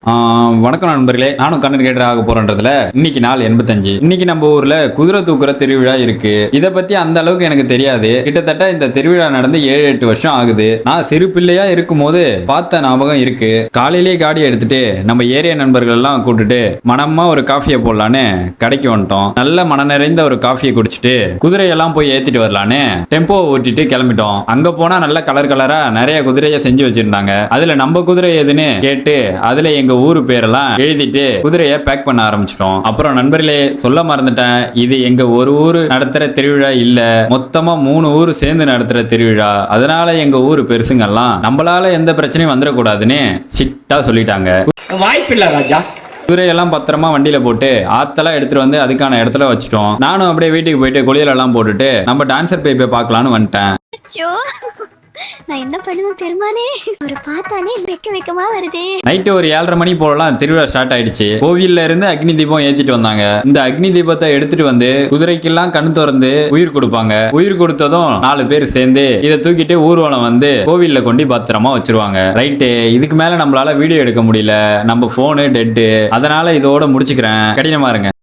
வணக்கம் நண்பர்களே, நானும் கண்ணன் கேட்டர் ஆக போறேன்றதுல இன்னைக்கு நாள் 85. இன்னைக்கு நம்ம ஊர்ல குதிரை தூக்குற திருவிழா இருக்கு. இத பத்தி அந்த அளவுக்கு எனக்கு தெரியாது. கிட்டத்தட்ட இந்த திருவிழா நடந்து 7-8 வருஷம் ஆகுது. நான் சிறு பிள்ளையா இருக்கும் போது பார்த்த ஞாபகம் இருக்கு. காலையிலேயே காடி எடுத்துட்டு நம்ம ஏரியா நண்பர்கள் எல்லாம் கூட்டுட்டு மனமா ஒரு காஃபியை போடலான்னு கடைக்கு வந்துட்டோம். நல்ல மன நிறைந்த ஒரு காஃபியை குடிச்சிட்டு குதிரையெல்லாம் போய் ஏத்திட்டு வரலான்னு டெம்போவை ஓட்டிட்டு கிளம்பிட்டோம். அங்க போனா நல்ல கலர் கலரா நிறைய குதிரையை செஞ்சு வச்சிருந்தாங்க. அதுல நம்ம குதிரை எதுன்னு கேட்டு அதுல எங்க ஊரு பேரெல்லாம் எழுதிட்டு குதிரையை பேக் பண்ண ஆரம்பிச்சிட்டோம். அப்புறம் நண்பர்களே, சொல்ல மறந்துட்டேன், இது எங்க ஒரு ஊரு நடத்துற திருவிழா இல்ல, மொத்தமா 3 ஊர் சேர்ந்து நடத்துற திருவிழா. அதனால எங்க ஊரு பெருசுங்கெல்லாம் நம்மளால எந்த பிரச்சனையும் வந்துடக்கூடாதுன்னு சிட்டா சொல்லிட்டாங்க. வாய்ப்பில்லை ராஜா. குதிரையெல்லாம் பத்திரமா வண்டியில போட்டு ஆத்தெல்லாம் எடுத்துட்டு வந்து அதுக்கான இடத்துல வச்சுட்டோம். நானும் அப்படியே வீட்டுக்கு போயிட்டு குளியலெல்லாம் போட்டுட்டு நம்ம டான்சர் பேப்பை பார்க்கலான்னு வந்துட்டேன். நான் என்ன பண்ணுவேன் பெருமானே, ஒரு பார்த்தானே வெக்கமா வருதே. நைட்டு ஒரு 7:30 மணி போலலாம் திருவிழா ஸ்டார்ட் ஆயிடுச்சு. கோவில்ல இருந்து அக்னி தீபம் ஏத்திட்டு வந்தாங்க. இந்த அக்னி தீபத்தை எடுத்துட்டு வந்து குதிரைக்கெல்லாம் கண் திறந்து உயிர் கொடுப்பாங்க. உயிர் கொடுத்ததும் 4 பேர் சேர்ந்து இதை தூக்கிட்டு ஊர்வலம் வந்து கோவில்ல கொண்டு பத்திரமா வச்சிருவாங்க. ரைட்டு, இதுக்கு மேல நம்மளால வீடியோ எடுக்க முடியல, நம்ம போனு டெட்டு, அதனால இதோட முடிச்சுக்கிறேன். கடினமா இருங்க.